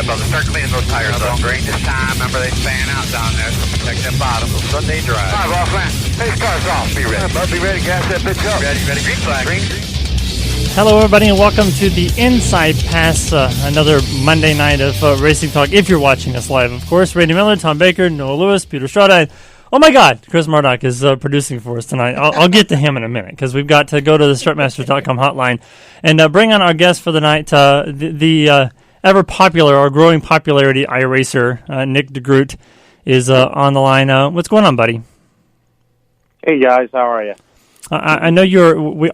Hi, brother. Start cleaning those tires up. During this time, remember they fan out down there, so protect that bottom. Sunday drive. All right, boss man. Hey, car's off. Be ready. Bud, be ready. Gas that bitch up. Ready. Green flag. Green. Hello, everybody, and welcome to the Inside Pass, another Monday night of Racing Talk. If you're watching us live, of course, Randy Miller, Tom Baker, Noah Lewis, Peter Strada. Oh my God, Chris Murdoch is producing for us tonight. I'll get to him in a minute because we've got to go to the Strutmasters.com hotline and bring on our guest for the night, the ever popular or growing popularity iRacer, Nick Degroot, is on the line. What's going on, buddy? Hey guys, how are you? I know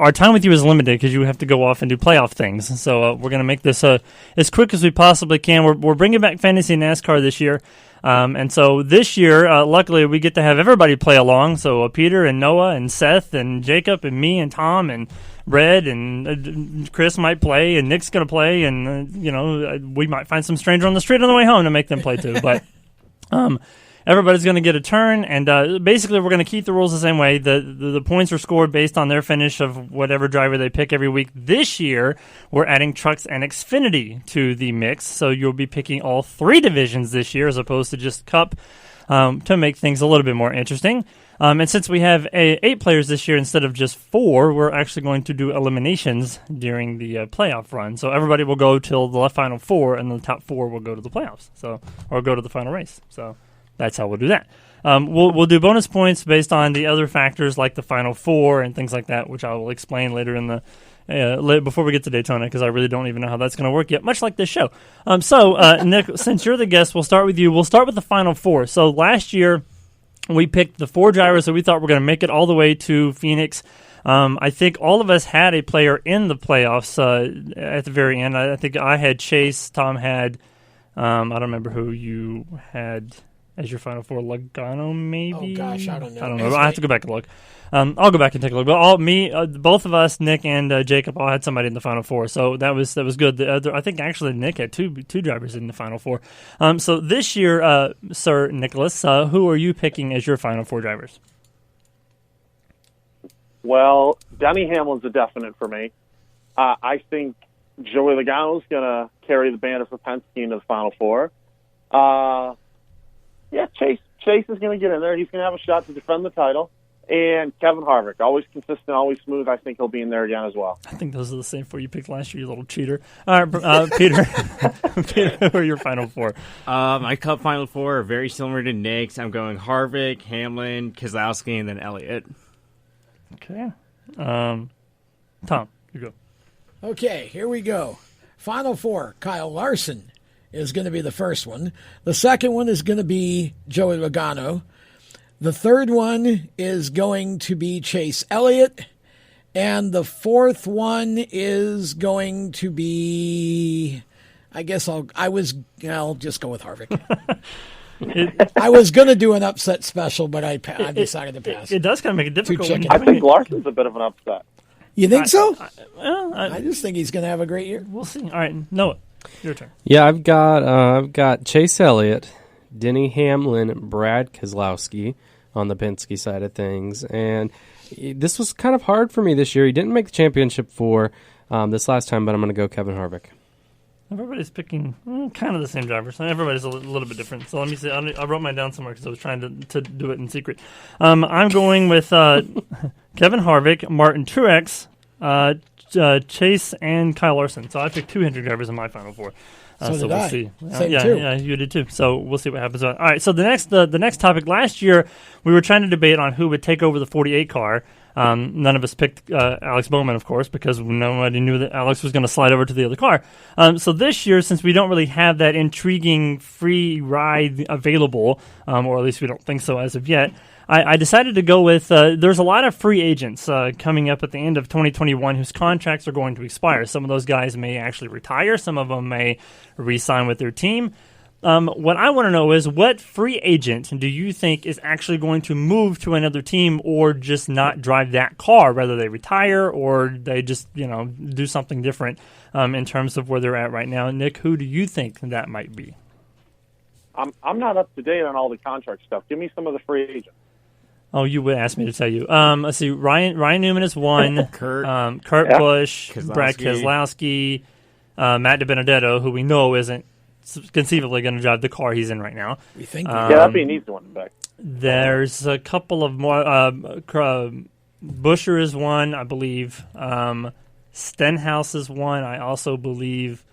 our time with you is limited because you have to go off and do playoff things. So we're going to make this as quick as we possibly can. We're bringing back Fantasy Nascar this year. And so this year, luckily, we get to have everybody play along. So Peter and Noah and Seth and Jacob and me and Tom and Red and Chris might play and Nick's going to play. And, we might find some stranger on the street on the way home to make them play too. But everybody's going to get a turn. And basically, we're going to keep the rules the same way. The points are scored based on their finish of whatever driver they pick every week. This year, we're adding trucks and Xfinity to the mix. So you'll be picking all three divisions this year as opposed to just Cup to make things a little bit more interesting. And since we have 8 players this year instead of just 4, we're actually going to do eliminations during the playoff run. So everybody will go till the final 4, and the top 4 will go to the playoffs. Or go to the final race. So that's how we'll do that. We'll do bonus points based on the other factors like the final 4 and things like that, which I will explain later in the before we get to Daytona, because I really don't even know how that's going to work yet, much like this show. Nick, since you're the guest, we'll start with you. We'll start with the final 4. So last year, we picked the 4 drivers that we thought were going to make it all the way to Phoenix. I think all of us had a player in the playoffs at the very end. I think I had Chase. Tom had, I don't remember who you had as your final 4. Logano, maybe? Oh, gosh, I don't know. I don't know. I have to go back and look. I'll go back and take a look. But both of us, Nick and Jacob, all had somebody in the final 4. So that was good. I think actually Nick had two drivers in the final 4. So this year, Sir Nicholas, who are you picking as your final 4 drivers? Well, Denny Hamlin's a definite for me. I think Joey Logano's going to carry the banner for Penske into the final 4. Chase is going to get in there. He's going to have a shot to defend the title. And Kevin Harvick, always consistent, always smooth. I think he'll be in there again as well. I think those are the same 4 you picked last year, you little cheater. All right, Peter, Peter, who are your final 4? My Cup final 4 are very similar to Nick's. I'm going Harvick, Hamlin, Keselowski, and then Elliott. Okay. Tom, you go. Okay, here we go. Final 4, Kyle Larson is going to be the first one. The second one is going to be Joey Logano. The third one is going to be Chase Elliott. And the fourth one is going to be, I guess I'll just go with Harvick. I was going to do an upset special, but I decided to pass. It does kind of make it difficult. I think Larson's a bit of an upset. You think so? I just think he's going to have a great year. We'll see. All right, Noah, your turn. Yeah, I've got Chase Elliott, Denny Hamlin, Brad Keselowski on the Penske side of things, and this was kind of hard for me this year. He didn't make the championship for this last time, but I'm going to go Kevin Harvick. Everybody's picking kind of the same drivers. Everybody's a little bit different. So let me see. I wrote mine down somewhere because I was trying to do it in secret. I'm going with Kevin Harvick, Martin Truex, Chase, and Kyle Larson. So I picked 2 Hendrick drivers in my final 4. So we'll I. See. Yeah, you did too. So we'll see what happens. All right. So the next topic. Last year we were trying to debate on who would take over the 48 car. None of us picked Alex Bowman, of course, because nobody knew that Alex was going to slide over to the other car. So this year, since we don't really have that intriguing free ride available, or at least we don't think so as of yet, I decided to go with, there's a lot of free agents coming up at the end of 2021 whose contracts are going to expire. Some of those guys may actually retire. Some of them may re-sign with their team. What I want to know is, what free agent do you think is actually going to move to another team or just not drive that car, whether they retire or they just, do something different in terms of where they're at right now? Nick, who do you think that might be? I'm not up to date on all the contract stuff. Give me some of the free agents. Oh, you would ask me to tell you. Let's see. Ryan Newman is one. Kurt Busch, Brad Keselowski, Matt DiBenedetto, who we know isn't conceivably going to drive the car he's in right now. We think. Yeah, that'd be an easy one to pick. There's a couple of more. Buescher is one, I believe. Stenhouse is one, I also believe.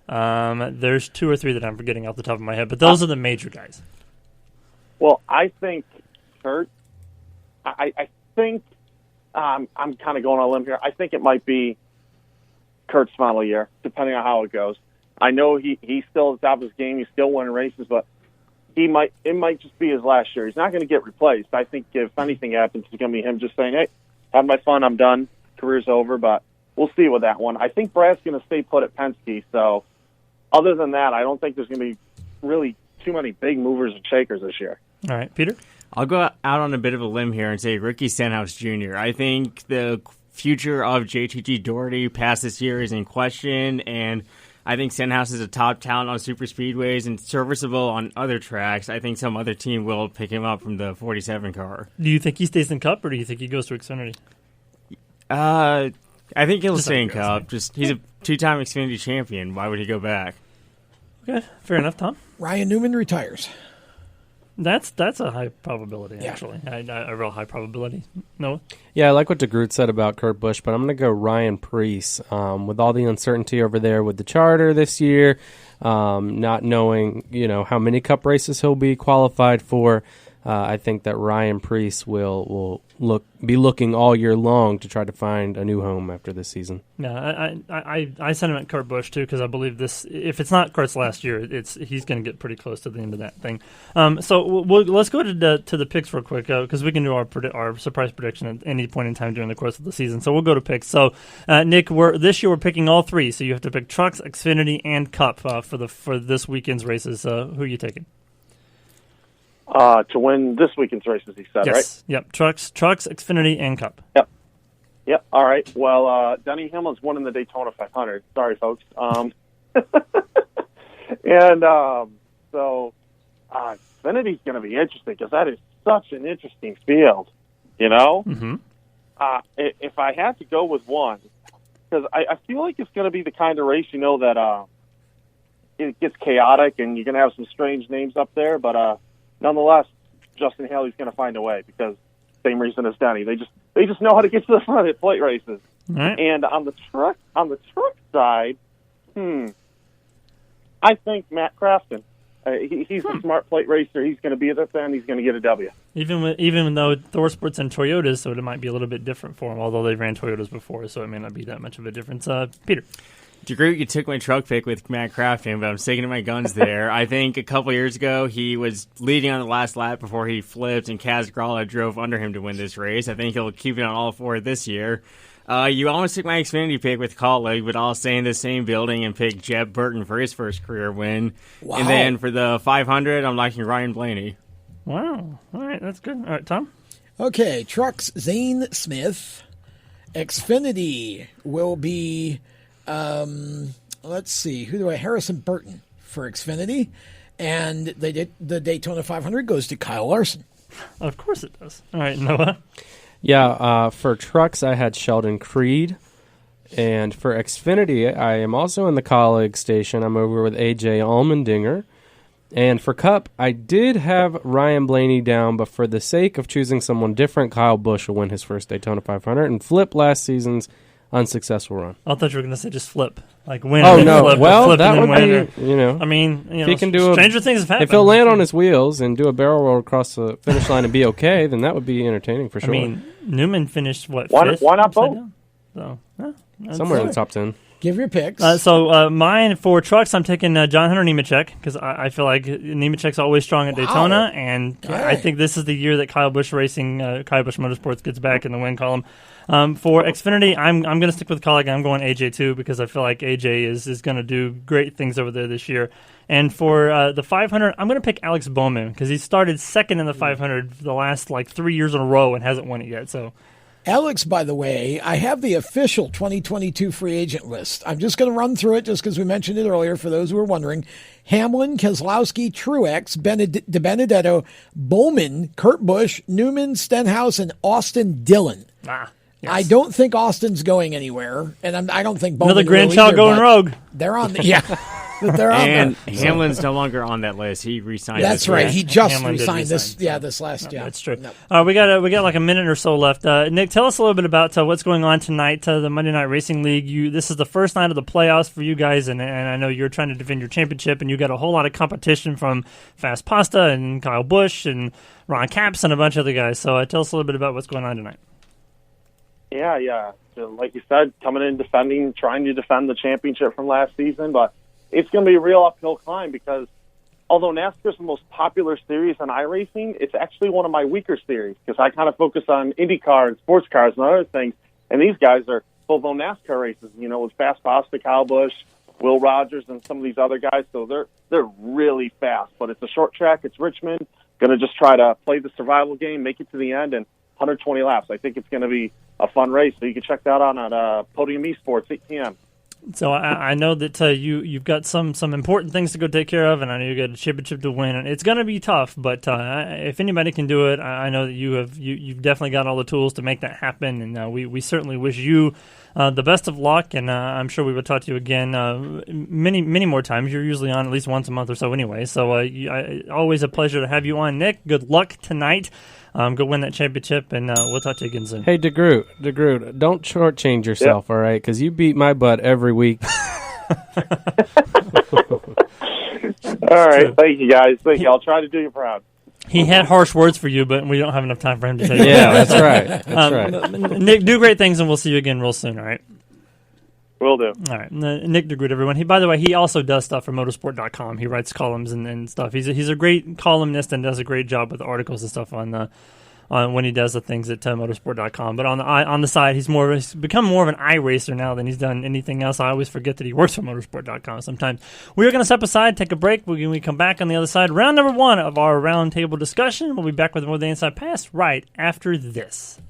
There's 2 or 3 that I'm forgetting off the top of my head, but those are the major guys. Well, I think Kurt. I think I'm kind of going on a limb here. I think it might be Kurt's final year, depending on how it goes. I know he's still at the top of his game. He's still winning races, but it might just be his last year. He's not going to get replaced. I think if anything happens, it's going to be him just saying, hey, have my fun, I'm done, career's over, but we'll see with that one. I think Brad's going to stay put at Penske, so other than that, I don't think there's going to be really too many big movers and shakers this year. All right, Peter? I'll go out on a bit of a limb here and say Ricky Stenhouse Jr. I think the future of JTG Doherty past this year is in question, and I think Stenhouse is a top talent on super speedways and serviceable on other tracks. I think some other team will pick him up from the 47 car. Do you think he stays in Cup, or do you think he goes to Xfinity? I think he'll stay in curiosity. Cup. He's a 2-time Xfinity champion. Why would he go back? Okay, fair enough, Tom. Ryan Newman retires. That's a high probability, actually. A real high probability. Noah? Yeah, I like what DeGroot said about Kurt Busch, but I'm going to go Ryan Preece. With all the uncertainty over there with the charter this year, not knowing how many Cup races he'll be qualified for, I think that Ryan Preece will be looking all year long to try to find a new home after this season. Yeah, I sentiment Kurt Busch too, because I believe this. If it's not Kurt's last year, he's going to get pretty close to the end of that thing. So let's go to the picks real quick, because we can do our surprise prediction at any point in time during the course of the season. So we'll go to picks. So Nick, this year we're picking all 3. So you have to pick Trucks, Xfinity, and Cup for this weekend's races. Who are you taking? To win this weekend's races, he said, yes. right? Yep. Trucks, Xfinity, and Cup. Yep. All right. Well, Denny Hamlin's won in the Daytona 500. Sorry, folks. So Xfinity's going to be interesting because that is such an interesting field, Mm-hmm. If I had to go with one, because I feel like it's going to be the kind of race, that it gets chaotic and you're going to have some strange names up there, but nonetheless, Justin Haley's going to find a way because same reason as Denny. They just know how to get to the front at plate races. Right. And on the truck side, I think Matt Crafton. He's a smart plate racer. He's going to be at the end. He's going to get a W. Even though ThorSport's and Toyotas, so it might be a little bit different for him. Although they've ran Toyotas before, so it may not be that much of a difference. Peter. DeGroot, you took my truck pick with Matt Crafton, but I'm sticking to my guns there. I think a couple years ago he was leading on the last lap before he flipped, and Kaz Grala drove under him to win this race. I think he'll keep it on all 4 this year. You almost took my Xfinity pick with Colleague, but I'll stay in the same building and pick Jeb Burton for his first career win. Wow. And then for the 500, I'm liking Ryan Blaney. Wow. All right, that's good. All right, Tom? Okay, Trucks, Zane Smith. Xfinity will be... let's see. Harrison Burton for Xfinity. And the Daytona 500 goes to Kyle Larson. Of course it does. All right, Noah? Yeah, for Trucks, I had Sheldon Creed. And for Xfinity, I am also in the colleague station. I'm over with AJ Allmendinger. And for Cup, I did have Ryan Blaney down, but for the sake of choosing someone different, Kyle Busch will win his first Daytona 500 and flip last season's unsuccessful run. I thought you were going to say just flip. Like win. Oh, and no. Flip, Well, flip that and would then be, win. I mean, if he can do stranger things have happened. If he'll land on his wheels and do a barrel roll across the finish line and be okay, then that would be entertaining for sure. I mean, Newman finished, fifth? Why not both? So, somewhere in the top 10. Give your picks. So mine for Trucks, I'm taking John Hunter Nemechek because I feel like Nemechek's always strong at Daytona, and I think this is the year that Kyle Busch Motorsports gets back in the win column. For Xfinity, I'm going to stick with colleague. I'm going AJ too because I feel like AJ is going to do great things over there this year. And for the 500, I'm going to pick Alex Bowman because he started second in the 500 for the last 3 years in a row and hasn't won it yet. So. Alex, by the way, I have the official 2022 free agent list. I'm just going to run through it just because we mentioned it earlier for those who are wondering. Hamlin, Keselowski, Truex, DiBenedetto, Bowman, Kurt Busch, Newman, Stenhouse, and Austin Dillon. Yes. I don't think Austin's going anywhere, and I don't think Bowman another grandchild either, going rogue. They're on the that they're on And there. Hamlin's no longer on that list. He resigned. That's this right. week. He just Hamlin did resigned this. resign, Yeah, this last year. That's true. No. We got like a minute or so left. Nick, tell us a little bit about what's going on tonight. The Monday Night Racing League. This is the first night of the playoffs for you guys, and I know you're trying to defend your championship, and you got a whole lot of competition from Fast Pasta and Kyle Busch and Ron Capps and a bunch of other guys. So tell us a little bit about what's going on tonight. Yeah. So like you said, coming in trying to defend the championship from last season, but it's going to be a real uphill climb because although NASCAR is the most popular series in iRacing, it's actually one of my weaker series because I kind of focus on IndyCar and sports cars and other things, and these guys are full-blown NASCAR races, with Fast Pasta, Kyle Busch, Will Rogers, and some of these other guys, so they're really fast. But it's a short track. It's Richmond. Going to just try to play the survival game, make it to the end, and 120 laps. I think it's going to be a fun race, so you can check that out on Podium Esports, 8 p.m. So I know that you've got some important things to go take care of, and I know you got a championship to win, and it's going to be tough. But if anybody can do it, I know that you've definitely got all the tools to make that happen, and we certainly wish you the best of luck. And I'm sure we will talk to you again many more times. You're usually on at least once a month or so anyway. So always a pleasure to have you on, Nick. Good luck tonight. Go win that championship, and we'll talk to you again soon. Hey, Degroot, don't shortchange yourself, all right? Because you beat my butt every week. All right. Thank you, guys. Thank you. I'll try to do you proud. He had harsh words for you, but we don't have enough time for him to tell you. Yeah, that's right. That's right. Nick, do great things, and we'll see you again real soon, all right? Will do. All right. Nick Degroot, everyone. By the way, he also does stuff for motorsport.com. He writes columns and stuff. He's a great columnist and does a great job with the articles and stuff on when he does the things at motorsport.com. But on the side, he's become more of an iRacer now than he's done anything else. I always forget that he works for motorsport.com sometimes. We are going to step aside, take a break. When we come back on the other side, round number 1 of our roundtable discussion. We'll be back with more of the Inside Pass right after this.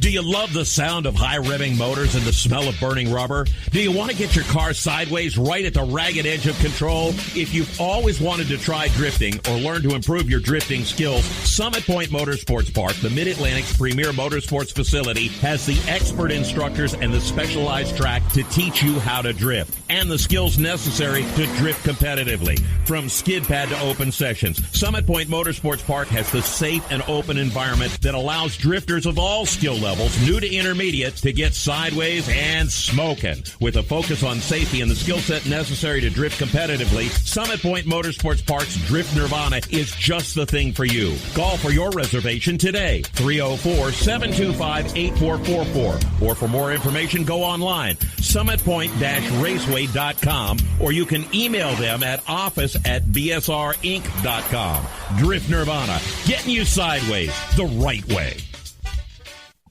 Do you love the sound of high-revving motors and the smell of burning rubber? Do you want to get your car sideways right at the ragged edge of control? If you've always wanted to try drifting or learn to improve your drifting skills, Summit Point Motorsports Park, the Mid-Atlantic's premier motorsports facility, has the expert instructors and the specialized track to teach you how to drift and the skills necessary to drift competitively. From skid pad to open sessions, Summit Point Motorsports Park has the safe and open environment that allows drifters of all skill levels, new to intermediate, to get sideways and smoking. With a focus on safety and the skill set necessary to drift competitively, Summit Point Motorsports Park's Drift Nirvana is just the thing for you. Call for your reservation today, 304-725-8444. Or for more information, go online, summitpoint-raceway.com, or you can email them at office@bsrinc.com. Drift Nirvana, getting you sideways the right way.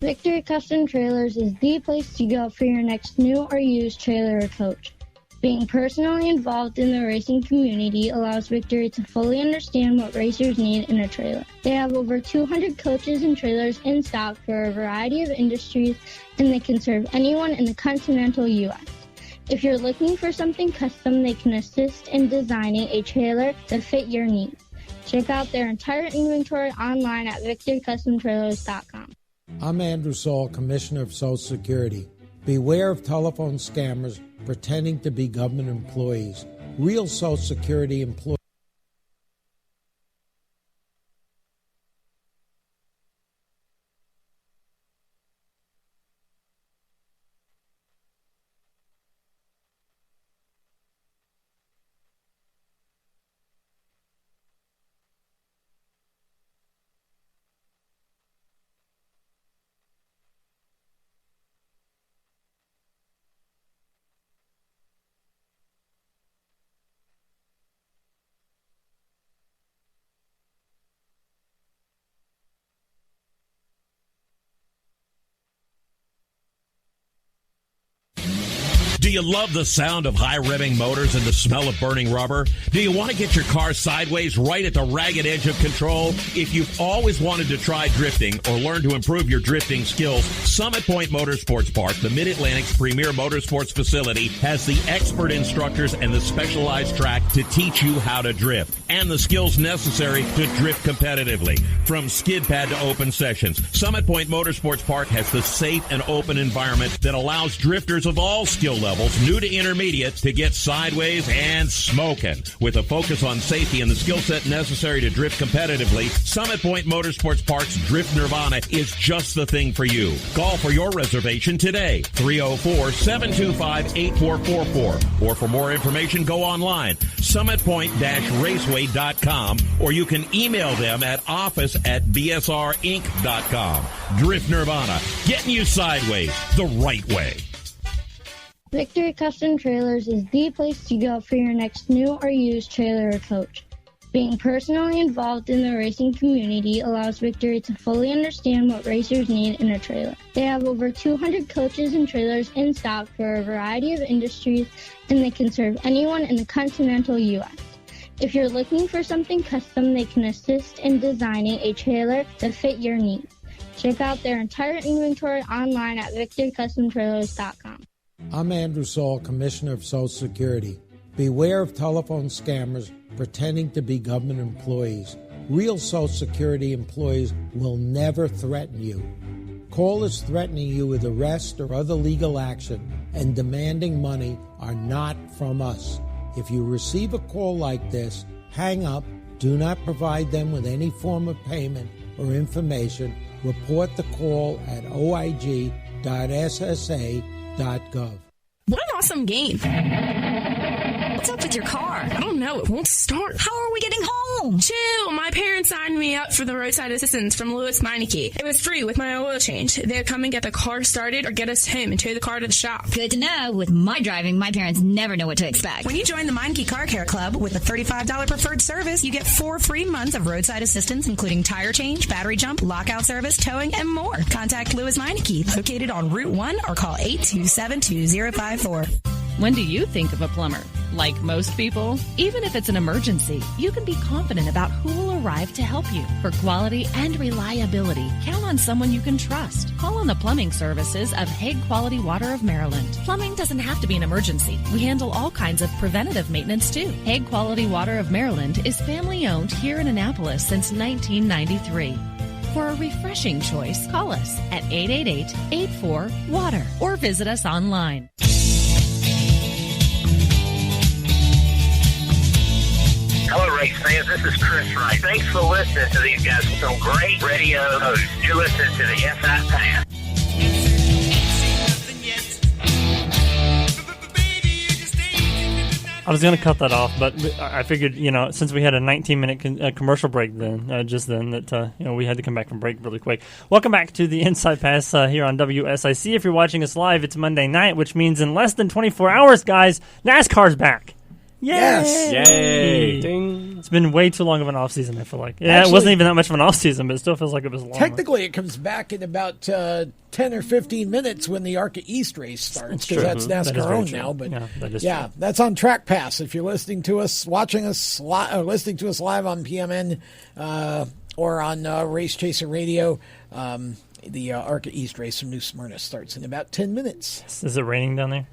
Victory Custom Trailers is the place to go for your next new or used trailer or coach. Being personally involved in the racing community allows Victory to fully understand what racers need in a trailer. They have over 200 coaches and trailers in stock for a variety of industries, and they can serve anyone in the continental U.S. If you're looking for something custom, they can assist in designing a trailer that fit your needs. Check out their entire inventory online at victorycustomtrailers.com. I'm Andrew Saul, Commissioner of Social Security. Beware of telephone scammers pretending to be government employees. Real Social Security employees. Do you love the sound of high-revving motors and the smell of burning rubber? Do you want to get your car sideways right at the ragged edge of control? If you've always wanted to try drifting or learn to improve your drifting skills, Summit Point Motorsports Park, the Mid-Atlantic's premier motorsports facility, has the expert instructors and the specialized track to teach you how to drift and the skills necessary to drift competitively. From skid pad to open sessions, Summit Point Motorsports Park has the safe and open environment that allows drifters of all skill levels, levels, new to intermediate, to get sideways and smoking. With a focus on safety and the skill set necessary to drift competitively, Summit Point Motorsports Park's Drift Nirvana is just the thing for you. Call for your reservation today, 304-725-8444. Or for more information, go online, summitpoint-raceway.com, or you can email them at office@bsrinc.com. Drift Nirvana, getting you sideways the right way. Victory Custom Trailers is the place to go for your next new or used trailer or coach. Being personally involved in the racing community allows Victory to fully understand what racers need in a trailer. They have over 200 coaches and trailers in stock for a variety of industries, and they can serve anyone in the continental U.S. If you're looking for something custom, they can assist in designing a trailer to fit your needs. Check out their entire inventory online at victorycustomtrailers.com. I'm Andrew Saul, Commissioner of Social Security. Beware of telephone scammers pretending to be government employees. Real Social Security employees will never threaten you. Callers threatening you with arrest or other legal action and demanding money are not from us. If you receive a call like this, hang up, do not provide them with any form of payment or information. Report the call at oig.ssa.gov. What an awesome game. What's up with your car? I don't know. It won't start. How are we getting home? Chill. My parents signed me up for the roadside assistance from Lewis Meineke. It was free with my oil change. They'd come and get the car started or get us home and tow the car to the shop. Good to know. With my driving, my parents never know what to expect. When you join the Meineke Car Care Club with a $35 preferred service, you get 4 free months of roadside assistance, including tire change, battery jump, lockout service, towing, and more. Contact Lewis Meineke, located on Route 1, or call 827-2054. When do you think of a plumber? Like most people, even if it's an emergency, you can be confident about who will arrive to help you. For quality and reliability, count on someone you can trust. Call on the plumbing services of Hague Quality Water of Maryland. Plumbing doesn't have to be an emergency. We handle all kinds of preventative maintenance too. Hague Quality Water of Maryland is family owned here in Annapolis since 1993. For a refreshing choice, call us at 888-84-WATER or visit us online. Hello, race fans. This is Chris Wright. Thanks for listening to these guys. Some great radio hosts. You're listening to the SI Pass. I was going to cut that off, but I figured, since we had a 19-minute commercial break just then, that we had to come back from break really quick. Welcome back to the Inside Pass here on WSIC. If you're watching us live, it's Monday night, which means in less than 24 hours, guys, NASCAR's back. Yay! Yes. Yay! Ding. It's been way too long of an off season, I feel like. Yeah, actually, it wasn't even that much of an off season, but it still feels like it was long. Technically, it comes back in about 10 or 15 minutes when the ARCA East race starts, because that's NASCAR owned now. But yeah, that's on Track Pass. If you're listening to us, watching us, listening to us live on PMN or on Race Chaser Radio, the ARCA East race from New Smyrna starts in about 10 minutes. Is it raining down there?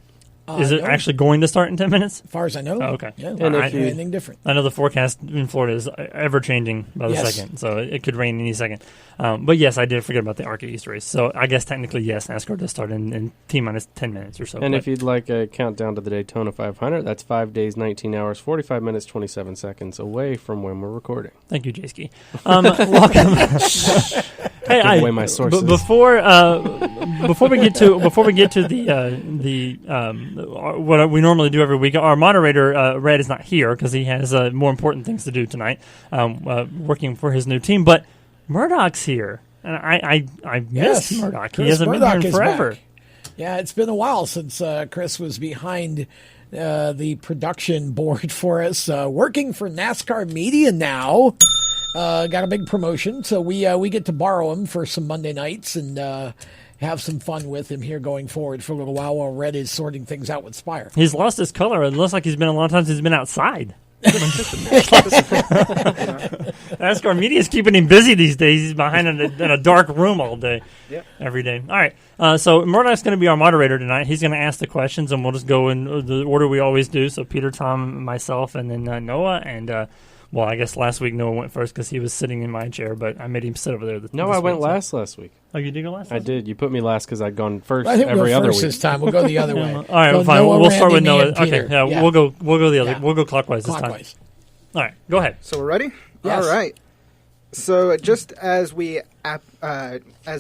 Is it actually going to start in 10 minutes? As far as I know. Oh, okay. Yeah, anything different. I know the forecast in Florida is ever-changing by the second, so it could rain any second. But yes, I did forget about the ARCA East race. So I guess technically, yes, NASCAR does start in T-minus 10 minutes or so. And if you'd like a countdown to the Daytona 500, that's 5 days, 19 hours, 45 minutes, 27 seconds away from when we're recording. Thank you, J-Ski. Welcome. Hey, give away my sources. Before we get to what we normally do every week, our moderator Red is not here because he has more important things to do tonight, working for his new team. But Murdoch's here, and I missed Murdoch. He hasn't been here in forever. Back. Yeah, it's been a while since Chris was behind the production board for us, working for NASCAR Media now. Got a big promotion, so we get to borrow him for some Monday nights and have some fun with him here going forward for a little while Red is sorting things out with Spire. He's lost his color. It looks like he's been a long time since he's been outside. NASCAR Media is keeping him busy these days. He's behind in a dark room all day, every day. All right, so Murdoch's going to be our moderator tonight. He's going to ask the questions, and we'll just go in the order we always do. So Peter, Tom, myself, and then Noah, and Well, I guess last week Noah went first because he was sitting in my chair, but I made him sit over there. No, I went last week. Oh, you did go last? I did. You put me last because I'd gone first I think every we'll other first week. this time. We'll go the other way. All right, Go fine. Noah, We'll start with Randy, me, Noah. and Okay, Peter. yeah, we'll go the other. Yeah. We'll go clockwise this Clockwise. time. All right, go ahead. So we're ready? Yes. All right. So just as we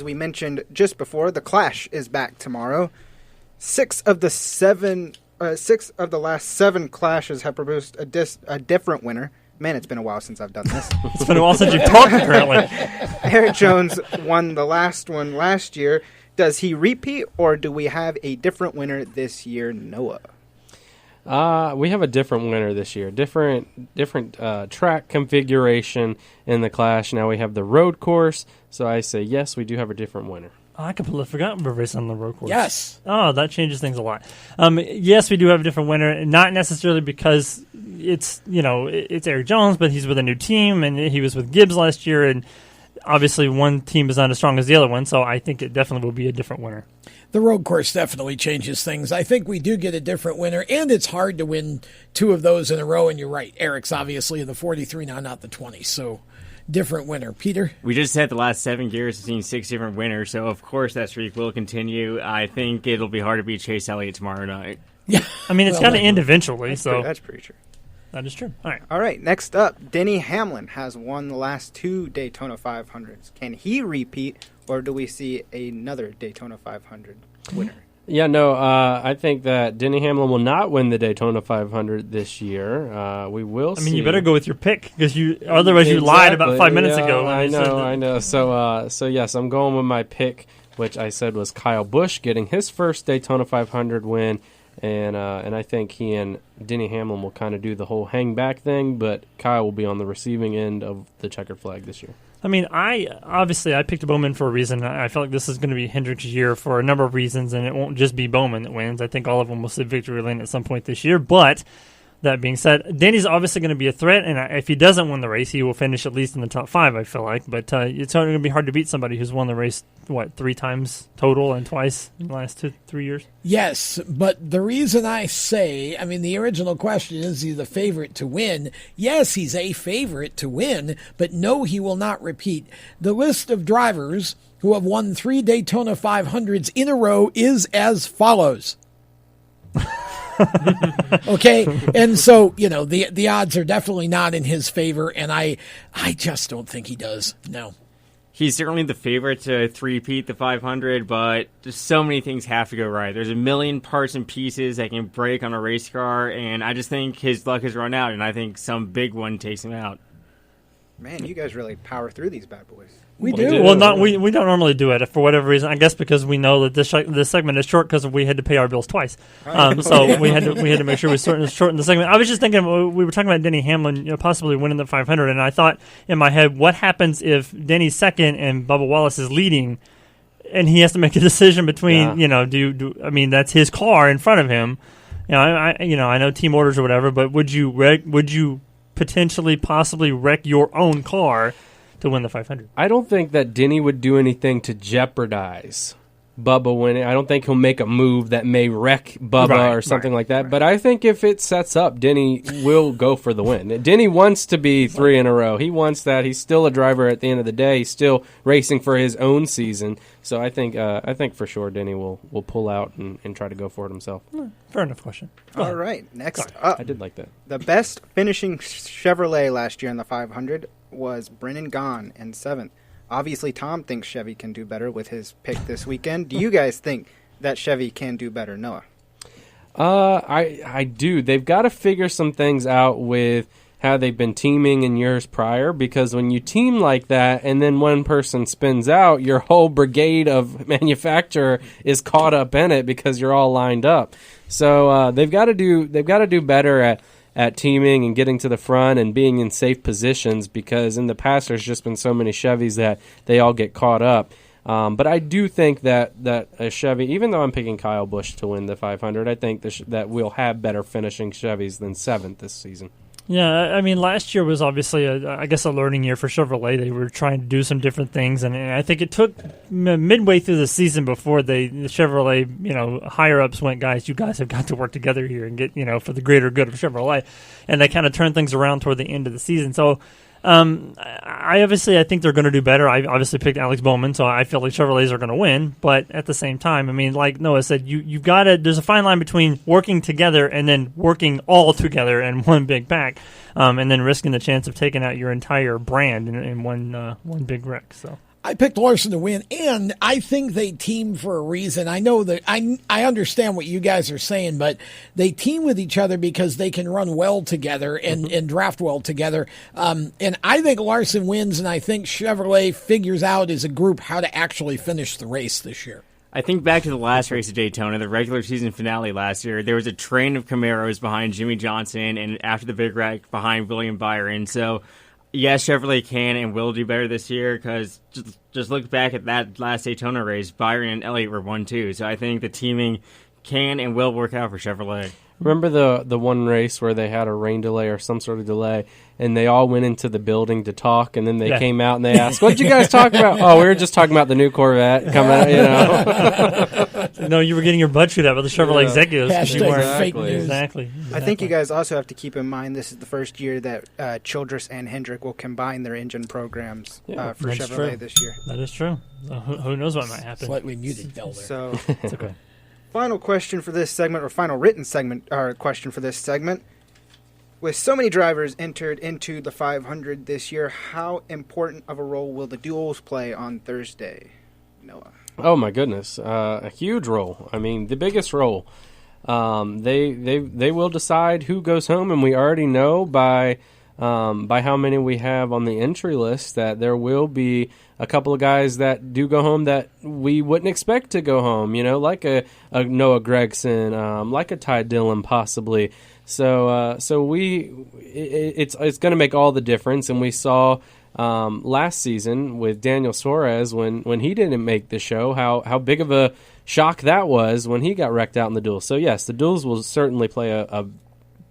mentioned just before, the Clash is back tomorrow. Six of the last 7 Clashes have produced a different winner. Man, it's been a while since I've done this. It's been a while since you've talked, apparently. Eric Jones won the last one last year. Does he repeat, or do we have a different winner this year, Noah? We have a different winner this year. Different track configuration in the Clash. Now we have the road course. So I say yes, we do have a different winner. Oh, I completely forgot we're racing on the road course. Yes. Oh, that changes things a lot. Yes, we do have a different winner. Not necessarily because it's Eric Jones, but he's with a new team, and he was with Gibbs last year, and obviously one team is not as strong as the other one, so I think it definitely will be a different winner. The road course definitely changes things. I think we do get a different winner, and it's hard to win 2 of those in a row, and you're right. Eric's obviously in the 43 now, not the 20, so different winner. Peter? We just said the last 7 years have seen 6 different winners, so of course that streak will continue. I think it'll be hard to beat Chase Elliott tomorrow night. Yeah. I mean, it's got to end eventually, so. That's pretty true. That is true. All right. All right, next up, Denny Hamlin has won the last 2 Daytona 500s. Can he repeat, or do we see another Daytona 500 winner? Yeah, no, I think that Denny Hamlin will not win the Daytona 500 this year. We will see. I mean, you better go with your pick, because otherwise you lied about 5 minutes ago. I know. So yes, I'm going with my pick, which I said was Kyle Busch getting his first Daytona 500 win. And I think he and Denny Hamlin will kind of do the whole hang back thing, but Kyle will be on the receiving end of the checkered flag this year. I mean, I picked Bowman for a reason. I feel like this is going to be Hendrick's year for a number of reasons, and it won't just be Bowman that wins. I think all of them will see victory lane at some point this year. But that being said, Denny's obviously going to be a threat, and if he doesn't win the race, he will finish at least in the top 5, I feel like. But it's going to be hard to beat somebody who's won the race, 3 times total and twice in the last 2-3 years? Yes, but the reason I say, the original question is he the favorite to win? Yes, he's a favorite to win, but no, he will not repeat. The list of drivers who have won 3 Daytona 500s in a row is as follows. Okay, and so the odds are definitely not in his favor, and I just don't think he does. No, he's certainly the favorite to three-peat the 500, but just so many things have to go right. There's a million parts and pieces that can break on a race car, and I just think his luck has run out, and I think some big one takes him out. Man, you guys really power through these bad boys. We do. Well, we don't normally do it for whatever reason. I guess because we know that this segment is short because we had to pay our bills twice. So we had to make sure we shorten the segment. I was just thinking we were talking about Denny Hamlin, possibly winning the 500, and I thought in my head, what happens if Denny's second and Bubba Wallace is leading, and he has to make a decision between that's his car in front of him. I know team orders or whatever, but would you potentially possibly wreck your own car to win the 500? I don't think that Denny would do anything to jeopardize Bubba winning. I don't think he'll make a move that may wreck Bubba or something like that. Right. But I think if it sets up, Denny will go for the win. Denny wants to be 3 in a row. He wants that. He's still a driver at the end of the day. He's still racing for his own season. So I think for sure Denny will pull out and try to go for it himself. Fair enough question. All right, next up. I did like that. The best finishing Chevrolet last year in the 500 was Brennan Gaughan in 7th. Obviously, Tom thinks Chevy can do better with his pick this weekend. Do you guys think that Chevy can do better, Noah? I do. They've got to figure some things out with how they've been teaming in years prior, because when you team like that and then one person spins out, your whole brigade of manufacturer is caught up in it because you're all lined up. So they've got to do better at teaming and getting to the front and being in safe positions, because in the past there's just been so many Chevys that they all get caught up. But I do think that a Chevy, even though I'm picking Kyle Busch to win the 500, I think that we'll have better finishing Chevys than 7th this season. Yeah, I mean, last year was obviously, I guess, a learning year for Chevrolet. They were trying to do some different things, and I think it took midway through the season before the Chevrolet, higher-ups went, guys, you guys have got to work together here and get, for the greater good of Chevrolet. And they kind of turned things around toward the end of the season. So I think they're going to do better. I obviously picked Alex Bowman, so I feel like Chevrolets are going to win. But at the same time, I mean, like Noah said, you've got to. There's a fine line between working together and then working all together in one big pack, and then risking the chance of taking out your entire brand in one big wreck. So. I picked Larson to win, and I think they team for a reason. I know that I understand what you guys are saying, but they team with each other because they can run well together and draft well together. And I think Larson wins, and I think Chevrolet figures out as a group how to actually finish the race this year. I think back to the last race at Daytona, the regular season finale last year, there was a train of Camaros behind Jimmy Johnson, and after the big wreck, behind William Byron. So, yes, Chevrolet can and will do better this year because just look back at that last Daytona race. Byron and Elliott were 1-2. So I think the teaming can and will work out for Chevrolet. Remember the one race where they had a rain delay or some sort of delay, and they all went into the building to talk, and then they came out and they asked, "What did you guys talk about?" "Oh, we were just talking about the new Corvette coming out." No, you were getting your butt chewed out by the Chevrolet executives. Fake news. Exactly. I think you guys also have to keep in mind this is the first year that Childress and Hendrick will combine their engine programs for Chevrolet this year. That is true. Who knows what might happen? Slightly muted Phil there. So it's okay. Final question for this segment, or final written segment, or question for this segment. With so many drivers entered into the 500 this year, how important of a role will the duels play on Thursday, Noah? Oh my goodness, a huge role. I mean, the biggest role. They will decide who goes home, and we already know by how many we have on the entry list that there will be a couple of guys that do go home that we wouldn't expect to go home, like a Noah Gregson, like a Ty Dillon possibly. So it's going to make all the difference. And we saw last season with Daniel Suarez when he didn't make the show, how big of a shock that was when he got wrecked out in the duels. So yes, the duels will certainly play a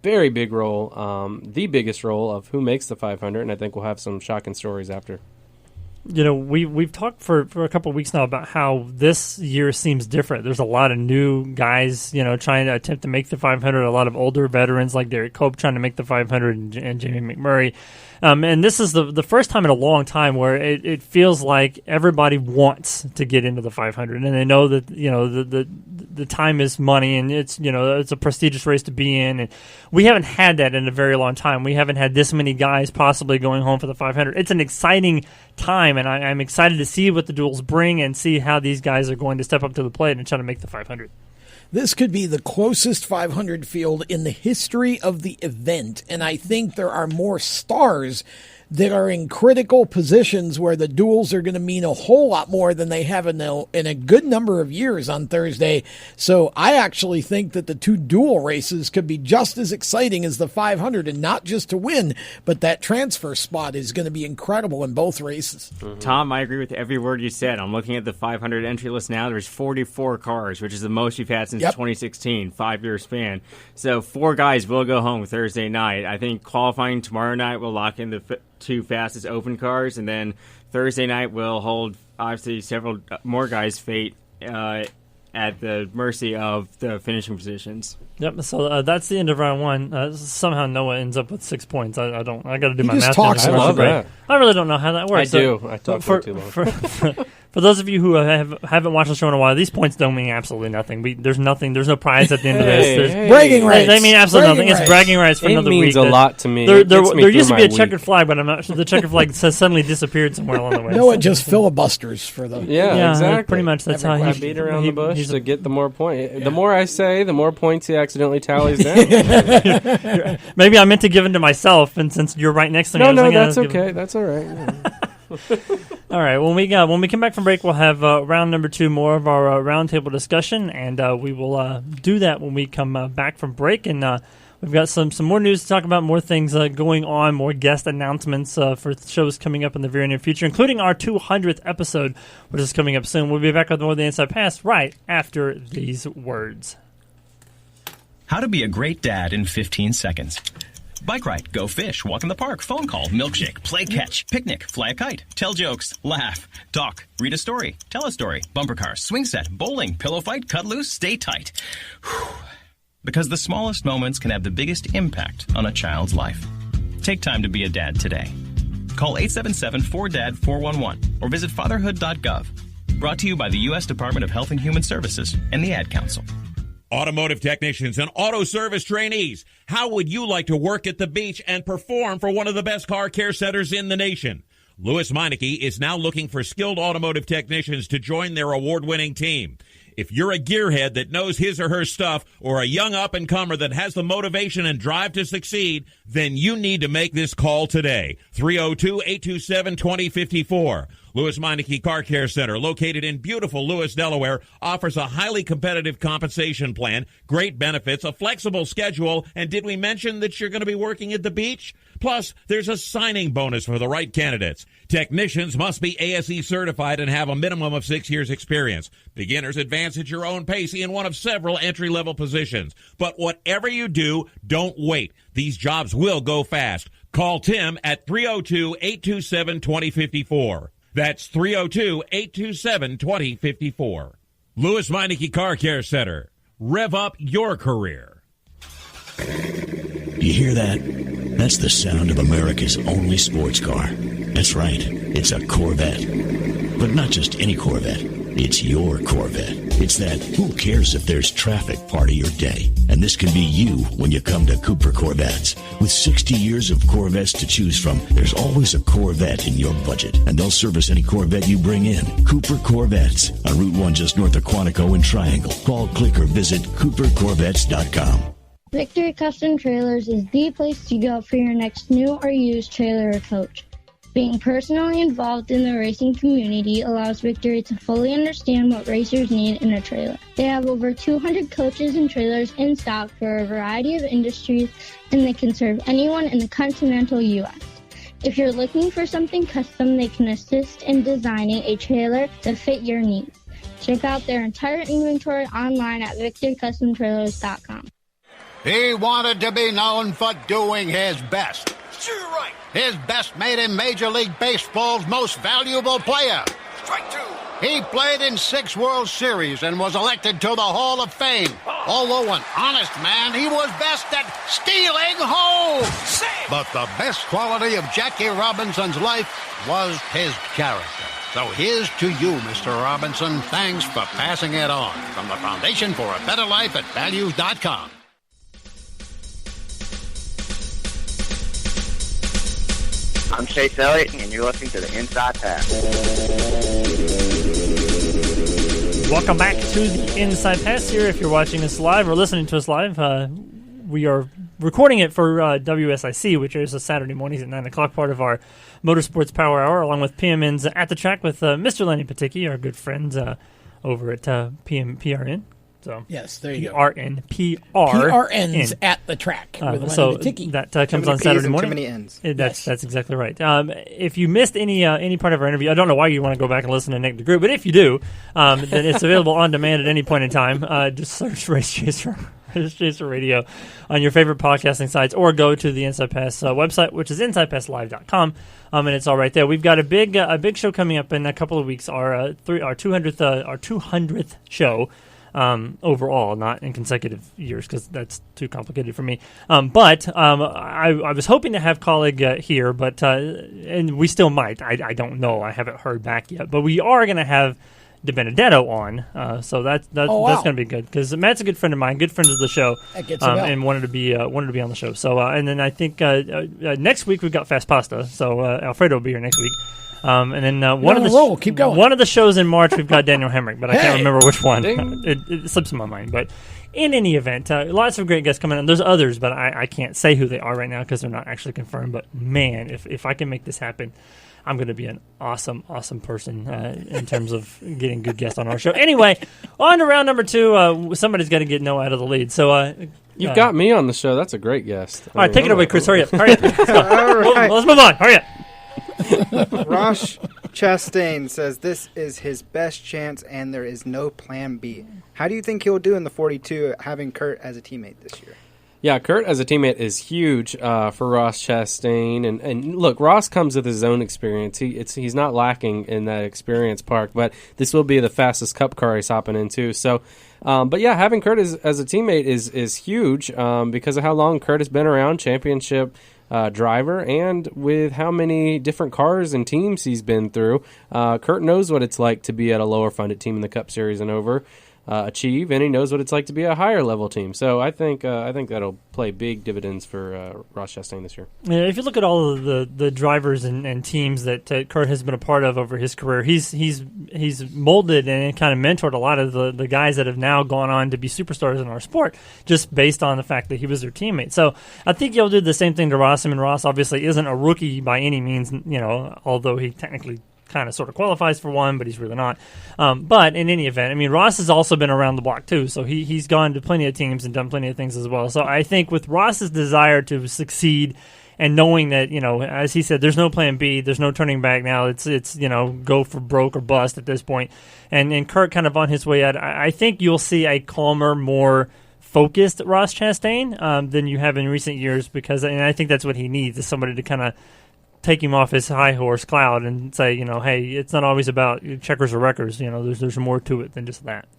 very big role, the biggest role of who makes the 500, and I think we'll have some shocking stories after. We've talked for a couple of weeks now about how this year seems different. There's a lot of new guys, trying to attempt to make the 500. A lot of older veterans like Derek Cope trying to make the 500 and Jamie McMurray. And this is the first time in a long time where it feels like everybody wants to get into the 500, and they know that the time is money, and it's it's a prestigious race to be in. And we haven't had that in a very long time. We haven't had this many guys possibly going home for the 500. It's an exciting time, and I'm excited to see what the duels bring and see how these guys are going to step up to the plate and try to make the 500. This could be the closest 500 field in the history of the event, and I think there are more stars that are in critical positions where the duels are going to mean a whole lot more than they have in a good number of years on Thursday. So I actually think that the two duel races could be just as exciting as the 500, and not just to win, but that transfer spot is going to be incredible in both races. Mm-hmm. Tom, I agree with every word you said. I'm looking at the 500 entry list now. There's 44 cars, which is the most we've had since 2016, 5-year span. So 4 guys will go home Thursday night. I think qualifying tomorrow night will lock in the 2 fastest open cars, and then Thursday night will hold obviously several more guys' fate at the mercy of the finishing positions. Yep. So that's the end of round 1. Somehow Noah ends up with 6 points. I got to do my just math. Talks I love that. I really don't know how that works. I do. I talk for too long. For those of you who haven't watched the show in a while, these points don't mean absolutely nothing. There's nothing. There's no prize at the end of this. Bragging rights. They mean absolutely nothing. It's bragging rights for another week. It means a lot to me. There used to be a checkered flag, but I'm not sure the checkered flag suddenly disappeared somewhere along the way. Noah just filibusters for the... Yeah, exactly. Pretty much that's how I beat around the bush to get the more points. Yeah. The more I say, the more points he accidentally tallies down. Maybe I meant to give them to myself, and since you're right next to me... No, that's okay. That's all right. All right. When we come back from break, we'll have round number 2, more of our roundtable discussion, and we will do that when we come back from break. And we've got some more news to talk about, more things going on, more guest announcements for shows coming up in the very near future, including our 200th episode, which is coming up soon. We'll be back with more of the Inside Pass right after these words. How to be a great dad in 15 seconds. Bike ride, go fish, walk in the park, phone call, milkshake, play catch, picnic, fly a kite, tell jokes, laugh, talk, read a story, tell a story, bumper car, swing set, bowling, pillow fight, cut loose, stay tight. Whew. Because the smallest moments can have the biggest impact on a child's life. Take time to be a dad today. Call 877-4DAD-411 or visit fatherhood.gov. Brought to you by the U.S. Department of Health and Human Services and the Ad Council. Automotive technicians and auto service trainees, how would you like to work at the beach and perform for one of the best car care centers in the nation? Lewis Meineke is now looking for skilled automotive technicians to join their award-winning team. If you're a gearhead that knows his or her stuff, or a young up-and-comer that has the motivation and drive to succeed, then you need to make this call today. 302-827-2054. Lewis Meineke Car Care Center, located in beautiful Lewis, Delaware, offers a highly competitive compensation plan, great benefits, a flexible schedule, and did we mention that you're going to be working at the beach? Plus, there's a signing bonus for the right candidates. Technicians must be ASE certified and have a minimum of 6 years experience. Beginners advance at your own pace in one of several entry-level positions. But whatever you do, don't wait. These jobs will go fast. Call Tim at 302-827-2054. That's 302-827-2054. Lewis Meineke Car Care Center. Rev up your career. You hear that? That's the sound of America's only sports car. That's right. It's a Corvette. But not just any Corvette. It's your Corvette. It's that who cares if there's traffic part of your day. And this can be you when you come to Cooper Corvettes. With 60 years of Corvettes to choose from, there's always a Corvette in your budget. And they'll service any Corvette you bring in. Cooper Corvettes on Route 1 just north of Quantico and Triangle. Call, click, or visit CooperCorvettes.com. Victory Custom Trailers is the place to go for your next new or used trailer or coach. Being personally involved in the racing community allows Victory to fully understand what racers need in a trailer. They have over 200 coaches and trailers in stock for a variety of industries, and they can serve anyone in the continental U.S. If you're looking for something custom, they can assist in designing a trailer that fit your needs. Check out their entire inventory online at victorycustomtrailers.com. He wanted to be known for doing his best. Sure, right. His best made him Major League Baseball's most valuable player. Strike two. He played in 6 World Series and was elected to the Hall of Fame. Although an honest man, he was best at stealing home. But the best quality of Jackie Robinson's life was his character. So here's to you, Mr. Robinson. Thanks for passing it on. From the Foundation for a Better Life at Values.com. I'm Chase Elliott, and you're listening to the Inside Pass. Welcome back to the Inside Pass here. If you're watching us live or listening to us live, we are recording it for WSIC, which is a Saturday mornings at 9 o'clock, part of our Motorsports Power Hour, along with PMN's At the Track with Mr. Lenny Paticki, our good friends over at PRN. So yes, there you go. PRN's At the Track with so Lenny Paticki. That comes on Saturday morning. Too many N's. That's exactly right. If you missed any part of our interview, I don't know why you want to go back and listen to Nick Degroot, but if you do, then it's available on demand at any point in time. Just search Race Chaser Radio on your favorite podcasting sites, or go to the Inside Pass website, which is InsidePassLive.com, and it's all right there. We've got a big show coming up in a couple of weeks. Our 200th show. Overall, not in consecutive years, because that's too complicated for me. But I was hoping to have colleague here, but and we still might. I don't know. I haven't heard back yet. But we are going to have DiBenedetto on, so that's going to be good, because Matt's a good friend of mine, good friend of the show, and wanted to be on the show. So and then I think next week we've got Fast Pasta, so Alfredo will be here next week. And then one of the shows in March we've got Daniel Hemrick, but I can't remember which one. It slips in my mind. But in any event, lots of great guests coming on. There's others, but I can't say who they are right now because they're not actually confirmed. But man, if I can make this happen, I'm going to be an awesome person in terms of getting good guests on our show. Anyway, on to round number 2. Somebody's got to get Noah out of the lead. So you've got me on the show. That's a great guest. All right, take it away, Chris. Hurry up. Let's go. All right. Let's move on. Hurry up. Rosh Chastain says this is his best chance and there is no plan B. How do you think he'll do in the 42 having Kurt as a teammate this year? Yeah, Kurt as a teammate is huge for Ross Chastain, and look, Ross comes with his own experience. He's not lacking in that experience park, but this will be the fastest Cup car he's hopping into. So, but yeah, having Kurt as a teammate is huge because of how long Kurt has been around, championship driver, and with how many different cars and teams he's been through. Kurt knows what it's like to be at a lower funded team in the Cup Series and over. Achieve, and he knows what it's like to be a higher level team. So I think that'll play big dividends for Ross Chastain this year. Yeah, if you look at all of the drivers and teams that Kurt has been a part of over his career, he's molded and kind of mentored a lot of the guys that have now gone on to be superstars in our sport, just based on the fact that he was their teammate. So I think he'll do the same thing to Ross. I mean, Ross obviously isn't a rookie by any means, although he technically kind of sort of qualifies for one, but he's really not. But in any event, I mean, Ross has also been around the block too, so he's gone to plenty of teams and done plenty of things as well. So I think with Ross's desire to succeed and knowing that, as he said, there's no plan B, there's no turning back now, it's go for broke or bust at this point. And Kurt kind of on his way out, I think you'll see a calmer, more focused Ross Chastain than you have in recent years, and I think that's what he needs, is somebody to kind of take him off his high horse cloud and say, hey, it's not always about checkers or wreckers. There's more to it than just that.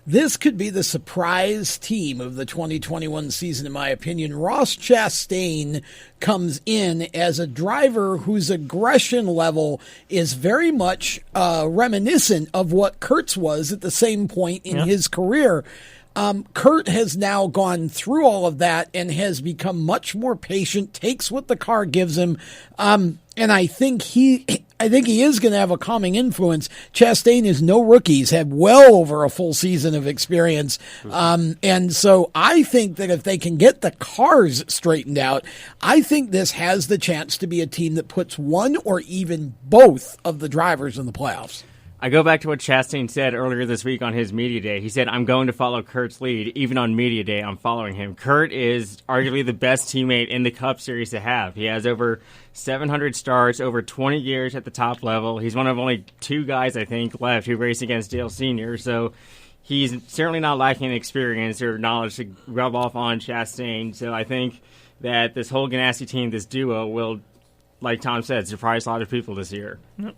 This could be the surprise team of the 2021 season, in my opinion. Ross Chastain comes in as a driver whose aggression level is very much reminiscent of what Kurt's was at the same point in his career. Kurt has now gone through all of that and has become much more patient, takes what the car gives him. And I think he is going to have a calming influence. Chastain is no rookie. He's had well over a full season of experience. And so I think that if they can get the cars straightened out, I think this has the chance to be a team that puts one or even both of the drivers in the playoffs. I go back to what Chastain said earlier this week on his media day. He said, I'm going to follow Kurt's lead. Even on media day, I'm following him. Kurt is arguably the best teammate in the Cup Series to have. He has over 700 starts, over 20 years at the top level. He's one of only two guys, I think, left who race against Dale Sr., so he's certainly not lacking experience or knowledge to rub off on Chastain. So I think that this whole Ganassi team, this duo, will, like Tom said, surprise a lot of people this year. Yep.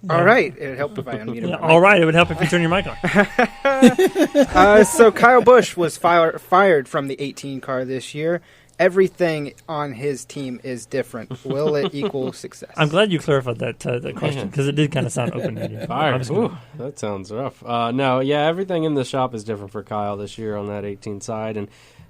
All right. It would help if I unmuted my mic. All right. It would help if you turn your mic on. So Kyle Busch was fired from the 18 car this year. Everything on his team is different. Will it equal success? I'm glad you clarified that question, because it did kind of sound open-ended. Fired. Ooh, that sounds rough. Everything in the shop is different for Kyle this year on that 18 side,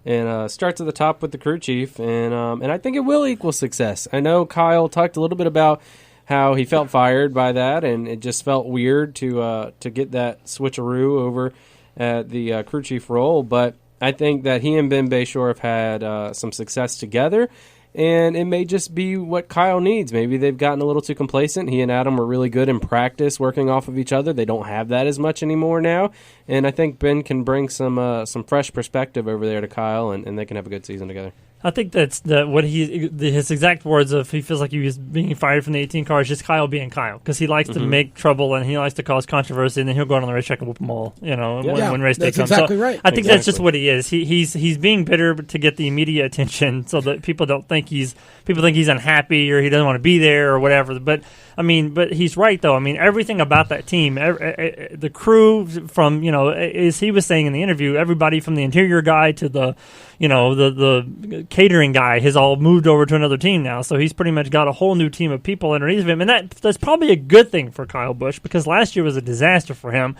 and starts at the top with the crew chief, and I think it will equal success. I know Kyle talked a little bit about how he felt fired by that, and it just felt weird to get that switcheroo over at the crew chief role. But I think that he and Ben Bayshore have had some success together, and it may just be what Kyle needs. Maybe they've gotten a little too complacent. He and Adam were really good in practice working off of each other. They don't have that as much anymore now, and I think Ben can bring some fresh perspective over there to Kyle, and they can have a good season together. I think that's what his exact words of he feels like he was being fired from the 18 car is just Kyle being Kyle, because he likes to make trouble and he likes to cause controversy, and then he'll go out on the racetrack and whoop them all, when race day comes. Exactly right. I think that's just what he is. He's being bitter to get the media attention, so that people think he's unhappy or he doesn't want to be there or whatever. But he's right though. I mean, everything about that team, the crew, from as he was saying in the interview, everybody from the interior guy to the catering guy has all moved over to another team now, so he's pretty much got a whole new team of people underneath him, and that's probably a good thing for Kyle Busch, because last year was a disaster for him,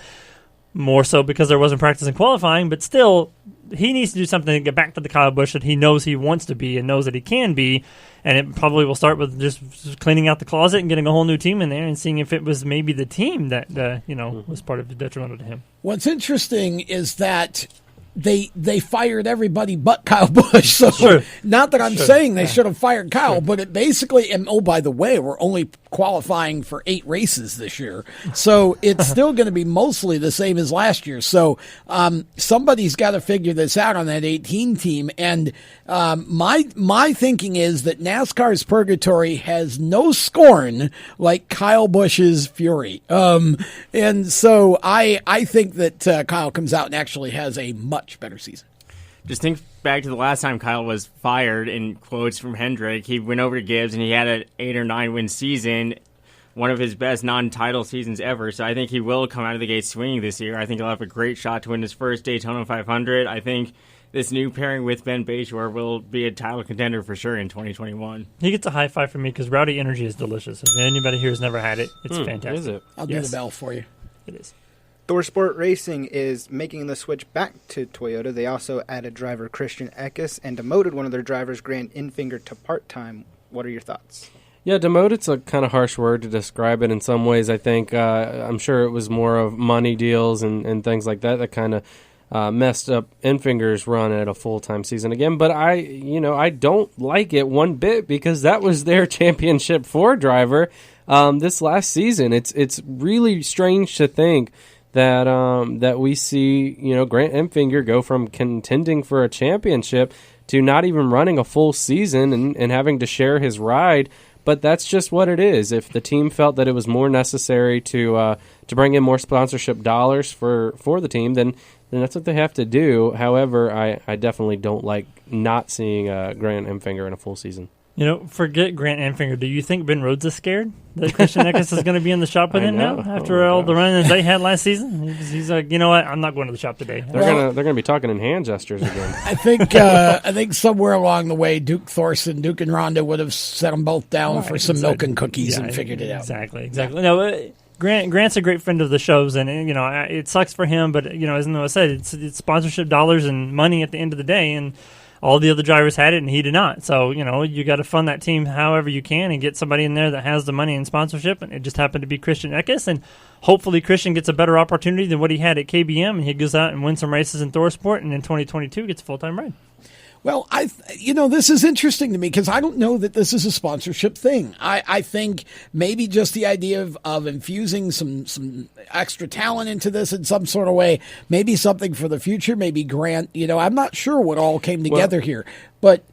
more so because there wasn't practice and qualifying, but still, he needs to do something to get back to the Kyle Busch that he knows he wants to be and knows that he can be, and it probably will start with just cleaning out the closet and getting a whole new team in there and seeing if it was maybe the team that was part of the detrimental to him. What's interesting is that they fired everybody but Kyle Busch. So not that I'm saying they should have fired Kyle, but it basically, and oh, by the way, we're only qualifying for 8 races this year. So it's still going to be mostly the same as last year. So somebody's got to figure this out on that 18 team. And my thinking is that NASCAR's purgatory has no scorn like Kyle Busch's fury. And so I think that Kyle comes out and actually has a much much better season. Just think back to the last time Kyle was fired, in quotes from Hendrick. He went over to Gibbs, and he had an 8 or 9 win season, one of his best non-title seasons ever. So I think he will come out of the gate swinging this year. I think he'll have a great shot to win his first Daytona 500. I think this new pairing with Ben Bayshore will be a title contender for sure in 2021. He gets a high five from me because Rowdy Energy is delicious. If anybody here has never had it, it's fantastic. Is it? I'll do the bell for you. It is. ThorSport Racing is making the switch back to Toyota. They also added driver Christian Eckes and demoted one of their drivers, Grant Enfinger, to part-time. What are your thoughts? Yeah, demoted's a kind of harsh word to describe it in some ways. I think I'm sure it was more of money deals and things like that kind of messed up Enfinger's run at a full-time season again. But I don't like it one bit because that was their championship 4 driver this last season. It's really strange to think that we see Grant Enfinger go from contending for a championship to not even running a full season and having to share his ride. But that's just what it is. If the team felt that it was more necessary to bring in more sponsorship dollars for the team, then that's what they have to do. However, I definitely don't like not seeing Grant Enfinger in a full season. Forget Grant Enfinger. Do you think Ben Rhodes is scared that Christian Eckes is going to be in the shop with him now after all the run that they had last season? He's like, you know what? I'm not going to the shop today. They're gonna be talking in hand gestures again. I think somewhere along the way, Duke and Rhonda would have set them both down for some milk and cookies and figured it out. Exactly. No, Grant's a great friend of the shows, and it sucks for him. But as Noah said, it's sponsorship dollars and money at the end of the day, and all the other drivers had it, and he did not. So, you got to fund that team however you can and get somebody in there that has the money and sponsorship, and it just happened to be Christian Eckes, and hopefully Christian gets a better opportunity than what he had at KBM, and he goes out and wins some races in ThorSport, and in 2022 gets a full-time ride. Well, this is interesting to me because I don't know that this is a sponsorship thing. I think maybe just the idea of infusing some extra talent into this in some sort of way, maybe something for the future, maybe Grant, I'm not sure what all came together here, but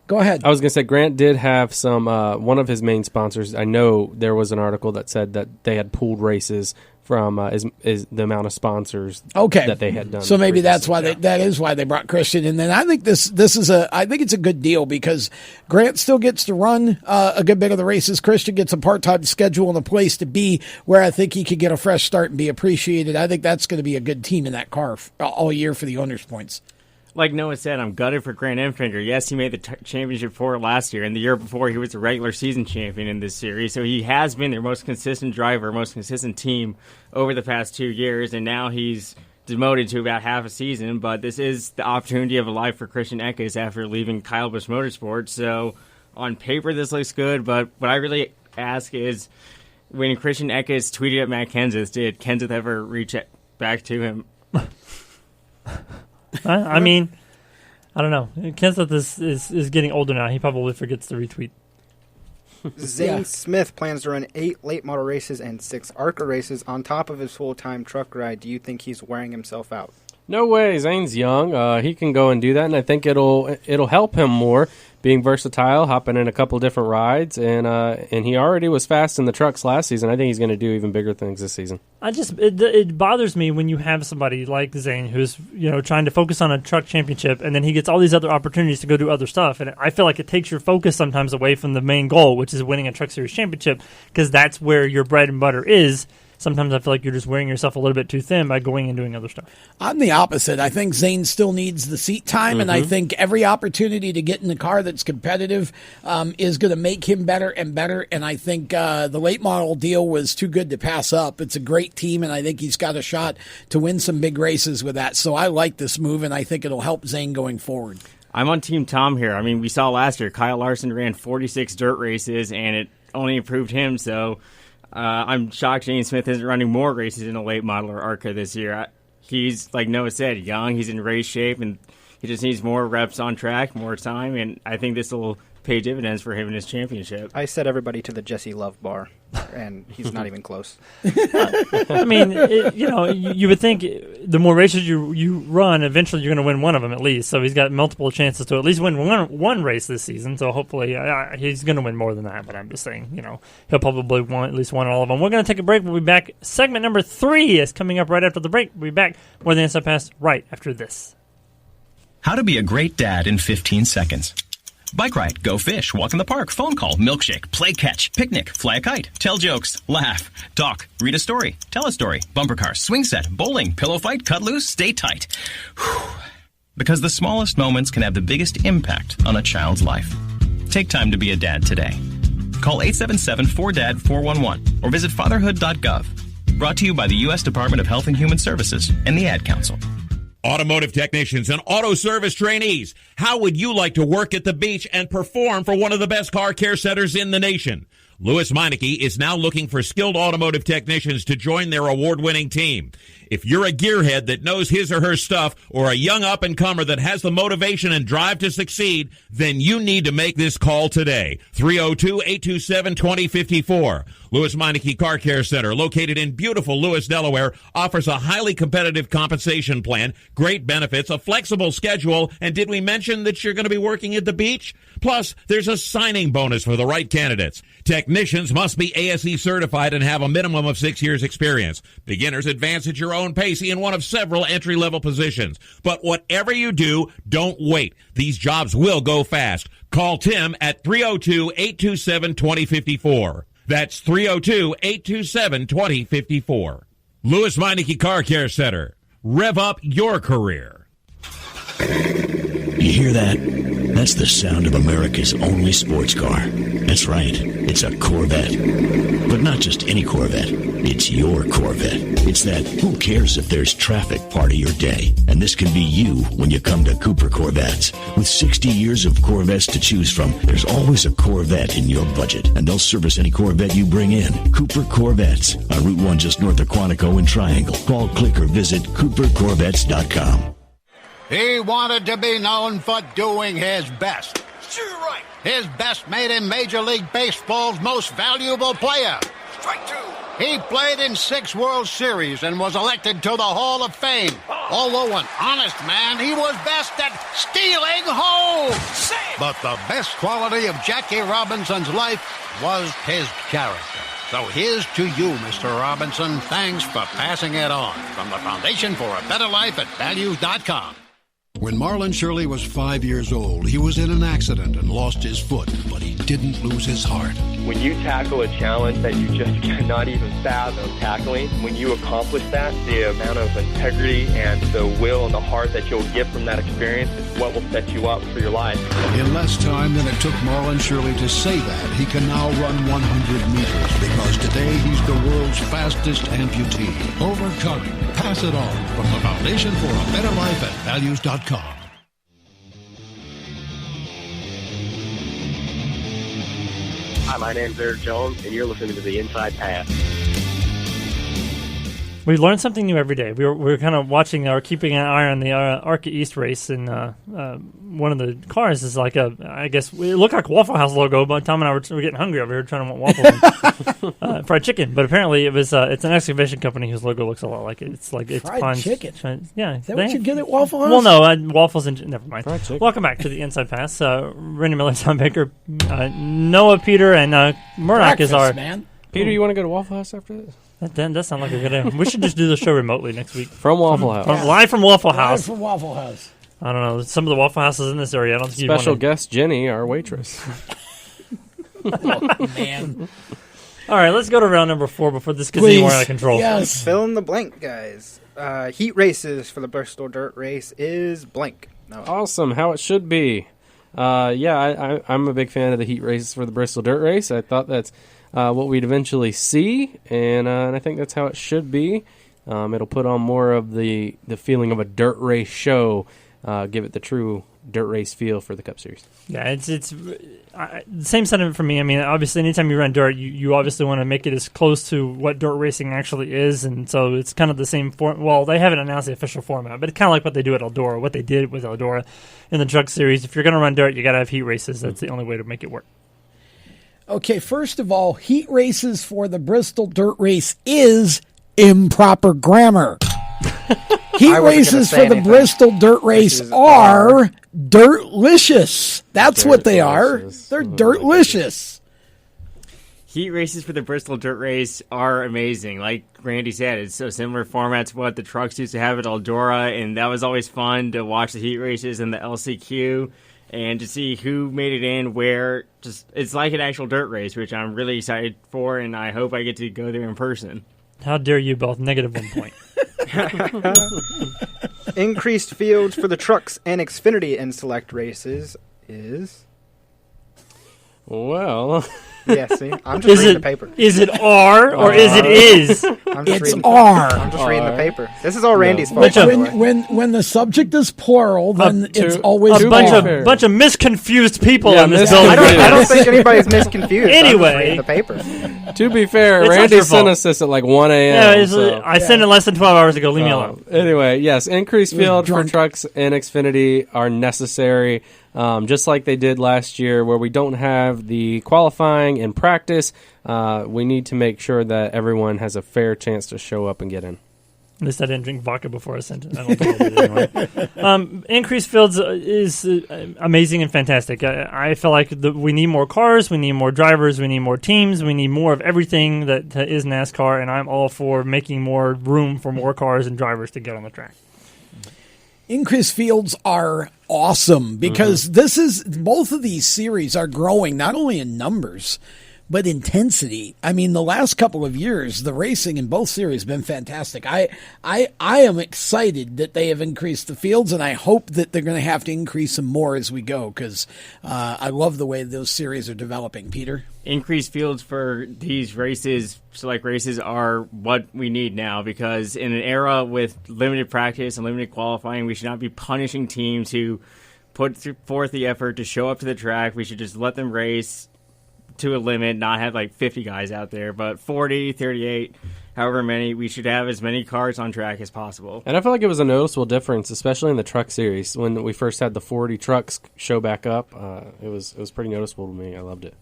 go ahead. I was going to say Grant did have some, one of his main sponsors. I know there was an article that said that they had pooled races from is the amount of sponsors that they had done. So maybe that's why that is why they brought Christian in. And I think I think it's a good deal because Grant still gets to run a good bit of the races. Christian gets a part-time schedule and a place to be where I think he could get a fresh start and be appreciated. I think that's going to be a good team in that car all year for the owners' points. Like Noah said, I'm gutted for Grant Enfinger. Yes, he made the championship 4 last year, and the year before he was a regular season champion in this series. So he has been their most consistent driver, most consistent team over the past 2 years, and now he's demoted to about half a season. But this is the opportunity of a life for Christian Eckes after leaving Kyle Busch Motorsports. So on paper, this looks good, but what I really ask is, when Christian Eckes tweeted at Matt Kenseth, did Kenseth ever reach back to him? I mean, I don't know. Kenseth is getting older now. He probably forgets to retweet. Zane Smith plans to run 8 late model races and 6 ARCA races on top of his full-time truck ride. Do you think he's wearing himself out? No way. Zane's young. He can go and do that, and I think it'll help him more being versatile, hopping in a couple different rides, and he already was fast in the trucks last season. I think he's going to do even bigger things this season. It bothers me when you have somebody like Zane who's trying to focus on a truck championship, and then he gets all these other opportunities to go do other stuff, and I feel like it takes your focus sometimes away from the main goal, which is winning a Truck Series championship, because that's where your bread and butter is. Sometimes I feel like you're just wearing yourself a little bit too thin by going and doing other stuff. I'm the opposite. I think Zane still needs the seat time, and I think every opportunity to get in a car that's competitive is going to make him better and better, and I think the late model deal was too good to pass up. It's a great team, and I think he's got a shot to win some big races with that. So I like this move, and I think it'll help Zane going forward. I'm on Team Tom here. I mean, we saw last year Kyle Larson ran 46 dirt races, and it only improved him, so I'm shocked James Smith isn't running more races in a late model or ARCA this year. He's, like Noah said, young. He's in race shape, and he just needs more reps on track, more time, and I think this will pay dividends for him in his championship. I set everybody to the Jesse Love bar, and he's not even close. I mean, you would think the more races you run, eventually you're going to win one of them at least. So he's got multiple chances to at least win one race this season. So hopefully he's going to win more than that. But I'm just saying, he'll probably win at least one all of them. We're going to take a break. We'll be back. Segment number 3 is coming up right after the break. We'll be back. More than Inside Pass right after this. How to be a great dad in 15 seconds. Bike ride, go fish, walk in the park, phone call, milkshake, play catch, picnic, fly a kite, tell jokes, laugh, talk, read a story, tell a story, bumper car, swing set, bowling, pillow fight, cut loose, stay tight. Whew. Because the smallest moments can have the biggest impact on a child's life. Take time to be a dad today. Call 877-4DAD-411 or visit fatherhood.gov. Brought to you by the U.S. Department of Health and Human Services and the Ad Council. Automotive technicians and auto service trainees, how would you like to work at the beach and perform for one of the best car care centers in the nation? Lewis Meineke is now looking for skilled automotive technicians to join their award-winning team. If you're a gearhead that knows his or her stuff or a young up-and-comer that has the motivation and drive to succeed, then you need to make this call today. 302-827-2054. Lewis Meineke Car Care Center, located in beautiful Lewis, Delaware, offers a highly competitive compensation plan, great benefits, a flexible schedule, and did we mention that you're going to be working at the beach? Plus, there's a signing bonus for the right candidates. Technicians must be ASE certified and have a minimum of 6 years experience. Beginners advance at your own pace in one of several entry-level positions. But whatever you do, don't wait. These jobs will go fast. Call Tim at 302-827-2054. That's 302-827-2054. Lewis Meineke Car Care Center. Rev up your career. You hear that? That's the sound of America's only sports car. That's right. It's a Corvette. But not just any Corvette. It's your Corvette. It's that who cares if there's traffic part of your day. And this can be you when you come to Cooper Corvettes. With 60 years of Corvettes to choose from, there's always a Corvette in your budget. And they'll service any Corvette you bring in. Cooper Corvettes on Route 1 just north of Quantico and Triangle. Call, click, or visit CooperCorvettes.com. He wanted to be known for doing his best. Sure, right. His best made him Major League Baseball's most valuable player. Strike two. He played in 6 World Series and was elected to the Hall of Fame. Although an honest man, he was best at stealing home. But the best quality of Jackie Robinson's life was his character. So here's to you, Mr. Robinson. Thanks for passing it on. From the Foundation for a Better Life at Values.com. When Marlon Shirley was 5 years old, he was in an accident and lost his foot, but he didn't lose his heart. When you tackle a challenge that you just cannot even fathom tackling, when you accomplish that, the amount of integrity and the will and the heart that you'll get from that experience is what will set you up for your life. In less time than it took Marlon Shirley to say that, he can now run 100 meters because today he's the world's fastest amputee. Overcoming. Pass it on from the Foundation for a Better Life at Values.com. Hi, my name's Eric Jones, and you're listening to The Inside Pass. We learn something new every day. We're kind of watching or keeping an eye on the ARCA East race, and one of the cars is like I guess it looked like a Waffle House logo, but Tom and I were getting hungry over here trying to want waffles and fried chicken. But apparently it's an excavation company whose logo looks a lot like it. It's like it's fried chicken. Yeah, is that what you get at Waffle House? Well, no, waffles and never mind. Fried chicken. Welcome back to the Inside Pass. Randy Miller, Tom Baker, Noah, Peter, and Murdoch is our man. Peter, you want to go to Waffle House after this? That does sound like a good idea. We should just do the show remotely next week. From Waffle House. Live from Waffle House. Live from Waffle House. I don't know. Some of the Waffle Houses in this area, I don't think Special guest Jenny, our waitress. Oh, man. All right, let's go to round number 4 before this gets any more out of control. Yes. Fill in the blank, guys. Heat races for the Bristol Dirt Race is blank. No. Awesome, how it should be. I'm a big fan of the heat races for the Bristol Dirt Race. I thought that's what we'd eventually see, and I think that's how it should be. It'll put on more of the feeling of a dirt race show, give it the true dirt race feel for the Cup Series. Yeah, it's the same sentiment for me. I mean, obviously, anytime you run dirt, you obviously want to make it as close to what dirt racing actually is, and so it's kind of the same form. Well, they haven't announced the official format, but it's kind of like what they do at Eldora, what they did with Eldora in the Truck Series. If you're going to run dirt, you got to have heat races. That's the only way to make it work. Okay, first of all, heat races for the Bristol Dirt Race is improper grammar. Heat races for the Bristol Dirt Race are dirtlicious. That's what they are. They're dirtlicious. Heat races for the Bristol Dirt Race are amazing. Like Randy said, it's so similar format to what the trucks used to have at Eldora, and that was always fun to watch the heat races and the LCQ and to see who made it in where. Just it's like an actual dirt race, which I'm really excited for, and I hope I get to go there in person. How dare you both? -1 point. Increased fields for the trucks and Xfinity in select races is... Well... Yeah, see? I'm just reading the paper. Is it R or is it is? It's R. I'm just reading the paper. This is all Randy's fault. When the subject is plural, then it's always a bunch of misconfused people in this I building. don't think anybody's misconfused. Anyway, the paper. To be fair, It's not Randy your sent fault. us this at like 1 a.m. Yeah, I sent it less than 12 hours ago. Leave me alone. Anyway, yes, increased field for trucks and Xfinity are necessary, just like they did last year, where we don't have the qualifying and practice. We need to make sure that everyone has a fair chance to show up and get in. At least I didn't drink vodka before I sent it. I don't think I did anyway. Increased fields is amazing and fantastic. I feel like we need more cars, we need more drivers, we need more teams, we need more of everything that is NASCAR, and I'm all for making more room for more cars and drivers to get on the track. Increased fields are awesome because both of these series are growing not only in numbers but intensity. I mean, the last couple of years, the racing in both series has been fantastic. I am excited that they have increased the fields, and I hope that they're going to have to increase them more as we go because I love the way those series are developing. Peter? Increased fields for these races, select races, are what we need now because in an era with limited practice and limited qualifying, we should not be punishing teams who put forth the effort to show up to the track. We should just let them race to a limit, not have like 50 guys out there, but 40, 38, however many. We should have as many cars on track as possible. And I feel like it was a noticeable difference, especially in the truck series. When we first had the 40 trucks show back up, it was pretty noticeable to me. I loved it.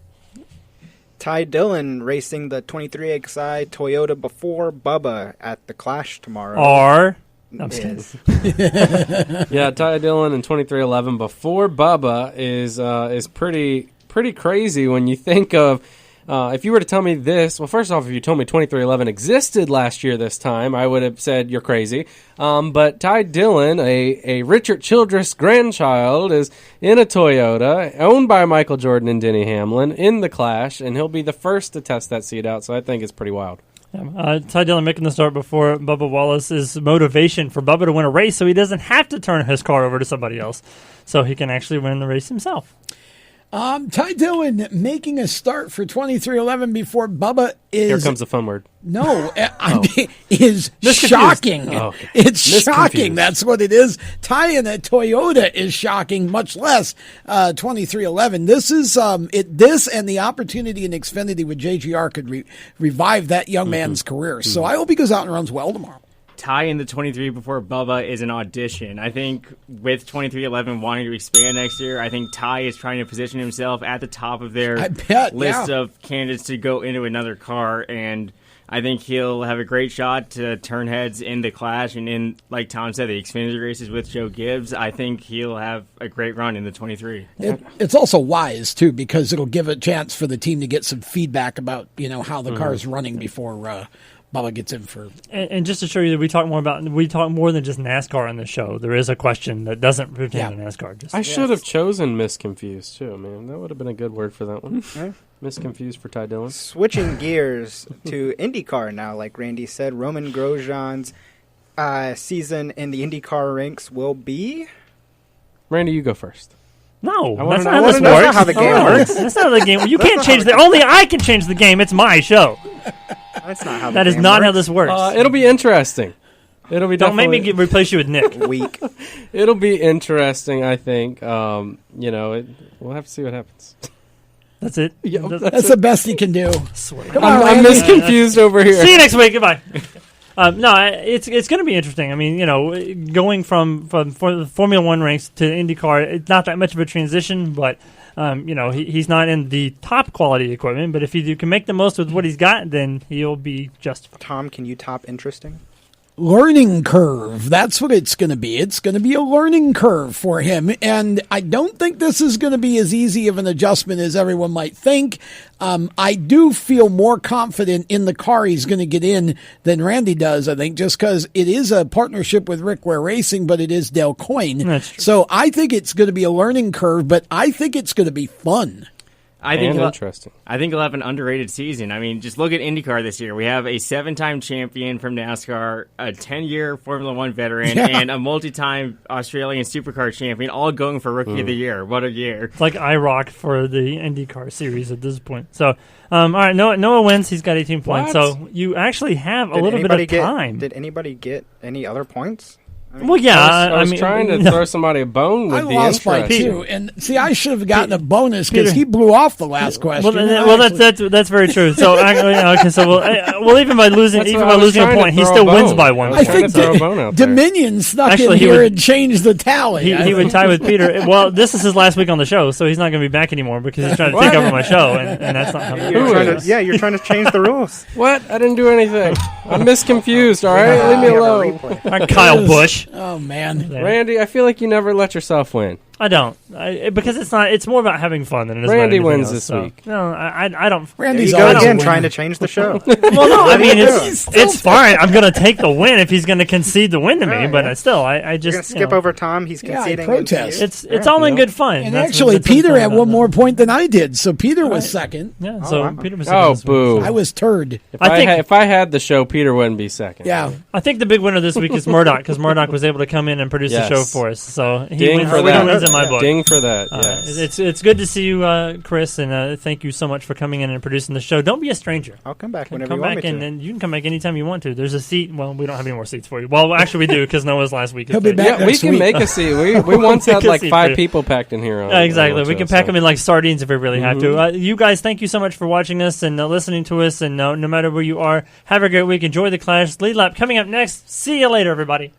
Ty Dillon racing the 23XI Toyota before Bubba at the Clash tomorrow. I'm Yeah, Ty Dillon in 2311 before Bubba is pretty crazy when you think of if you were to tell me this. Well, first off, if you told me 2311 existed last year this time, I would have said you're crazy. But Ty Dillon, a Richard Childress grandchild, is in a Toyota owned by Michael Jordan and Denny Hamlin in the Clash, and he'll be the first to test that seat out. So I think it's pretty wild. Ty Dillon making the start before Bubba Wallace is motivation for Bubba to win a race, so he doesn't have to turn his car over to somebody else, so he can actually win the race himself. Ty Dillon making a start for 2311 before Bubba is... Here comes the fun word. No, is shocking. Oh, okay. It's shocking. That's what it is. Ty in a Toyota is shocking, much less 2311. This is this and the opportunity in Xfinity with JGR could revive that young man's career. So I hope he goes out and runs well tomorrow. Tie in the 23 before Bubba is an audition. I think with 2311 wanting to expand next year, I think Ty is trying to position himself at the top of their list of candidates to go into another car, and I think he'll have a great shot to turn heads in the Clash and in, like Tom said, the Xfinity races with Joe Gibbs. I think he'll have a great run in the 23. It's also wise, too, because it'll give a chance for the team to get some feedback about, how the car is running before Bubba gets in for... And just to show you that we talk more than just NASCAR on this show. There is a question that doesn't pertain to NASCAR. I should have chosen Misconfused, too, man. That would have been a good word for that one. Misconfused for Ty Dillon. Switching gears to IndyCar now, like Randy said, Roman Grosjean's season in the IndyCar ranks will be... Randy, you go first. No, that's not how this works. That's not how the game works. That's not how the game. You can't change the. Only I can change the game. It's my show. That's not how. That is not how this works. It'll be interesting. It'll be. Don't make me replace you with Nick. Weak. It'll be interesting. I think. We'll have to see what happens. That's it. Yeah, that's the best he can do. I'm misconfused over here. See you next week. Goodbye. No, it's going to be interesting. I mean, going from Formula One ranks to IndyCar, it's not that much of a transition, but he's not in the top quality equipment. But if you can make the most with what he's got, then he'll be just fine. Tom, can you top interesting? learning curve. That's what it's going to be. It's going to be a learning curve for him. And I don't think this is going to be as easy of an adjustment as everyone might think. I do feel more confident in the car he's going to get in than Randy does, I think, just because it is a partnership with Rick Ware Racing, but it is Del Coyne. So I think it's going to be a learning curve, but I think it's going to be fun. I think interesting. I think he'll have an underrated season. I mean, just look at IndyCar this year. We have a 7-time champion from NASCAR, a 10-year Formula One veteran, and a multi-time Australian Supercar champion, all going for Rookie of the Year. What a year! It's like IROC for the IndyCar series at this point. So, all right, Noah wins. He's got 18 points. So you actually have a little bit of time. Did anybody get any other points? Well, yeah. I was trying to throw somebody a bone with the lost by 2, and see, I should have gotten a bonus because he blew off the last question. Well, that's very true. So okay, so well, even by losing a point, he still wins by 1. I think Dominion snuck in here and changed the tally. He would tie with Peter. Well, this is his last week on the show, so he's not going to be back anymore because he's trying to take over my show, and that's not how you're trying to change the rules. What? I didn't do anything. I'm misconfused. All right, leave me alone. Kyle Busch. Oh man, Randy, I feel like you never let yourself win. I don't, because it's not. It's more about having fun than it is. Randy about wins else, this so. week. No, I don't. Randy's again trying to change the show. Well, no, I mean it's fine. I'm going to take the win if he's going to concede the win to me. But I just you're going to skip over Tom. He's conceding. Protest. It's all in good fun. And actually, Peter had one more point than I did, so Peter was second. Yeah, so Peter was second. Oh, boo! I was third. If I had the show, Peter wouldn't be second. Yeah, I think the big winner this week is Murdoch because Murdoch was able to come in and produce the show for us. So he Ding wins, for he that. wins in my book. Ding for that. Yes. It's good to see you, Chris, and thank you so much for coming in and producing the show. Don't be a stranger. I'll come back whenever you want me to. And you can come back anytime you want to. There's a seat. Well, we don't have any more seats for you. Well, actually, we do because Noah's last week. He'll be back we can make a seat. We once had like 5 people packed in here. Exactly. We can pack them in like sardines if we really have to. You guys, thank you so much for watching us and listening to us. And no matter where you are, have a great week. Enjoy the Clash. Lead Lap coming up next. See you later, everybody.